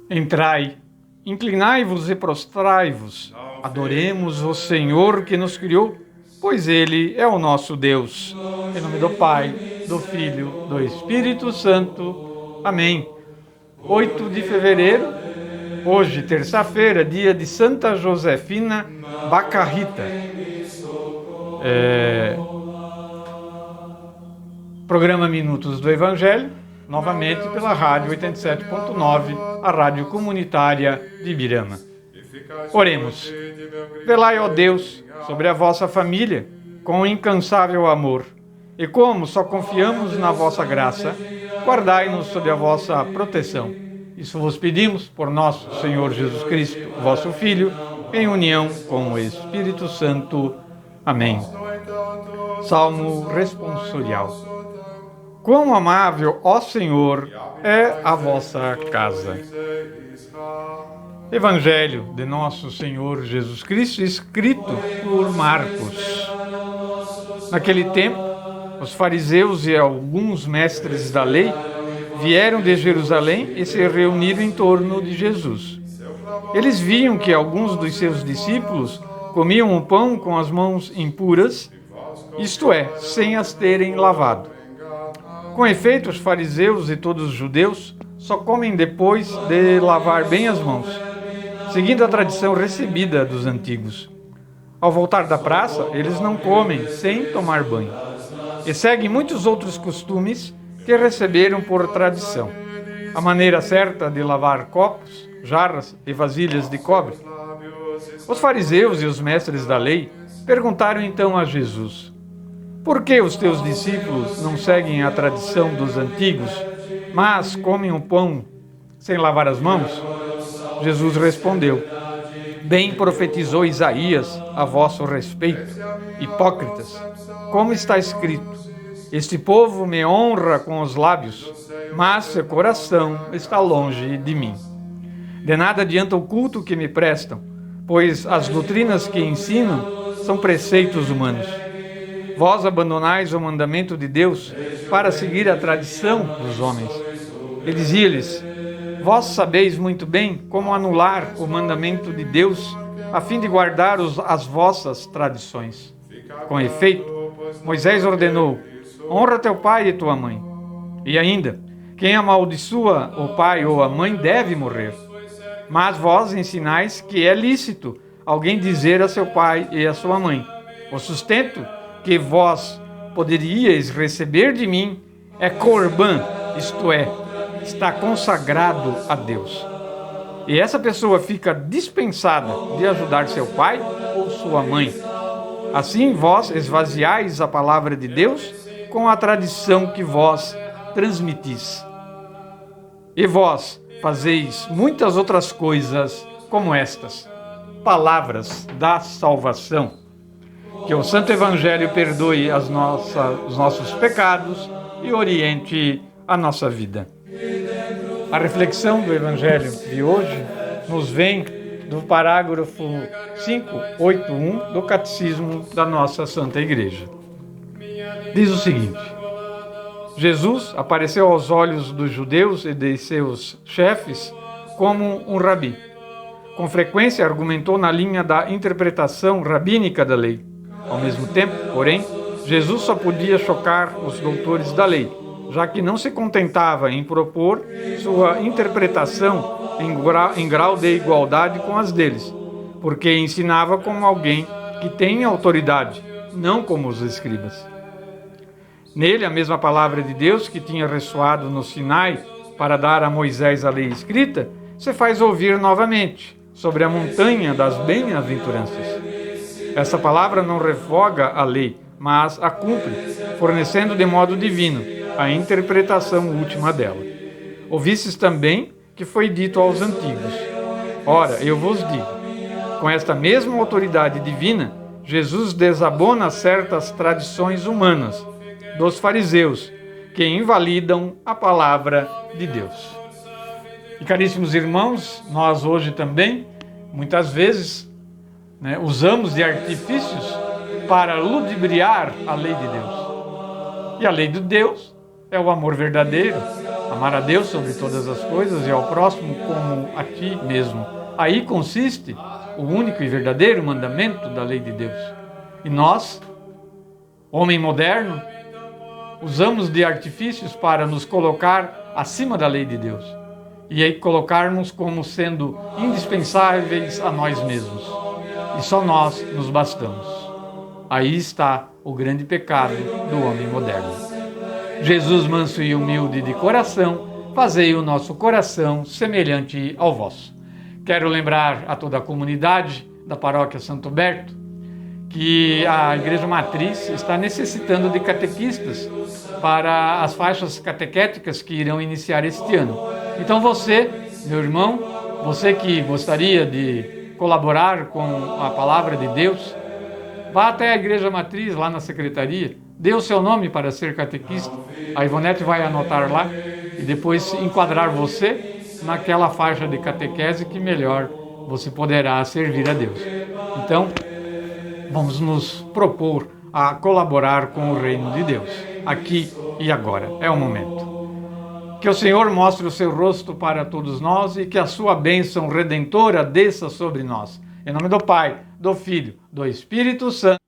Entrai, inclinai-vos e prostrai-vos, adoremos o Senhor que nos criou, pois Ele é o nosso Deus. Em nome do Pai, do Filho, do Espírito Santo. Amém. 8 de fevereiro, hoje, terça-feira, dia de Santa Josefina Bacarrita. Programa Minutos do Evangelho, novamente pela Rádio 87.9, a Rádio Comunitária de Ibirama. Oremos. Velai, ó Deus, sobre a vossa família, com incansável amor, e como só confiamos na vossa graça, guardai-nos sob a vossa proteção. Isso vos pedimos por nosso Senhor Jesus Cristo, vosso Filho, em união com o Espírito Santo. Amém. Salmo responsorial. Quão amável, ó Senhor, é a vossa casa. Evangelho de nosso Senhor Jesus Cristo, escrito por Marcos. Naquele tempo, os fariseus e alguns mestres da lei vieram de Jerusalém e se reuniram em torno de Jesus. Eles viam que alguns dos seus discípulos comiam o pão com as mãos impuras, isto é, sem as terem lavado. Com efeito, os fariseus e todos os judeus só comem depois de lavar bem as mãos, seguindo a tradição recebida dos antigos. Ao voltar da praça, eles não comem sem tomar banho, e seguem muitos outros costumes que receberam por tradição. A maneira certa de lavar copos, jarras e vasilhas de cobre. Os fariseus e os mestres da lei perguntaram então a Jesus: por que os teus discípulos não seguem a tradição dos antigos, mas comem o pão sem lavar as mãos? Jesus respondeu: bem profetizou Isaías a vosso respeito, hipócritas, como está escrito: este povo me honra com os lábios, mas seu coração está longe de mim. De nada adianta o culto que me prestam, pois as doutrinas que ensinam são preceitos humanos. Vós abandonais o mandamento de Deus para seguir a tradição dos homens. Ele dizia-lhes: vós sabeis muito bem como anular o mandamento de Deus a fim de guardar as vossas tradições. Com efeito, Moisés ordenou: honra teu pai e tua mãe. E ainda, quem amaldiçoa o pai ou a mãe deve morrer. Mas vós ensinais que é lícito alguém dizer a seu pai e a sua mãe: o sustento que vós poderíeis receber de mim é corbã, isto é, está consagrado a Deus. E essa pessoa fica dispensada de ajudar seu pai ou sua mãe. Assim vós esvaziais a palavra de Deus com a tradição que vós transmitis. E vós fazeis muitas outras coisas como estas. Palavras da salvação. Que o Santo Evangelho perdoe os nossos pecados e oriente a nossa vida. A reflexão do Evangelho de hoje nos vem do parágrafo 581 do Catecismo da nossa Santa Igreja. Diz o seguinte: Jesus apareceu aos olhos dos judeus e de seus chefes como um rabi. Com frequência argumentou na linha da interpretação rabínica da lei. Ao mesmo tempo, porém, Jesus só podia chocar os doutores da lei, já que não se contentava em propor sua interpretação em grau de igualdade com as deles, porque ensinava como alguém que tem autoridade, não como os escribas. Nele, a mesma palavra de Deus que tinha ressoado no Sinai para dar a Moisés a lei escrita, se faz ouvir novamente, sobre a montanha das bem-aventuranças. Essa palavra não revoga a lei, mas a cumpre, fornecendo de modo divino a interpretação última dela. Ouvistes também que foi dito aos antigos: ora, eu vos digo. Com esta mesma autoridade divina, Jesus desabona certas tradições humanas dos fariseus, que invalidam a palavra de Deus. E caríssimos irmãos, nós hoje também, muitas vezes, usamos de artifícios para ludibriar a lei de Deus. E a lei de Deus é o amor verdadeiro, Amar a Deus sobre todas as coisas e ao próximo como a ti mesmo. Aí consiste o único e verdadeiro mandamento da lei de Deus. E nós, homem moderno, usamos de artifícios para nos colocar acima da lei de Deus e aí colocar-nos como sendo indispensáveis a nós mesmos. E só nós nos bastamos. Aí está o grande pecado do homem moderno. Jesus, manso e humilde de coração, fazei o nosso coração semelhante ao vosso. Quero lembrar a toda a comunidade da Paróquia Santo Berto que a Igreja Matriz está necessitando de catequistas para as faixas catequéticas que irão iniciar este ano. Então você, meu irmão, você que gostaria de colaborar com a Palavra de Deus, vá até a Igreja Matriz, lá na secretaria, dê o seu nome para ser catequista. A Ivonete vai anotar lá e depois enquadrar você naquela faixa de catequese que melhor você poderá servir a Deus. Então, vamos nos propor a colaborar com o reino de Deus, aqui e agora. É o momento. Que o Senhor mostre o seu rosto para todos nós e que a sua bênção redentora desça sobre nós. Em nome do Pai, do Filho, do Espírito Santo.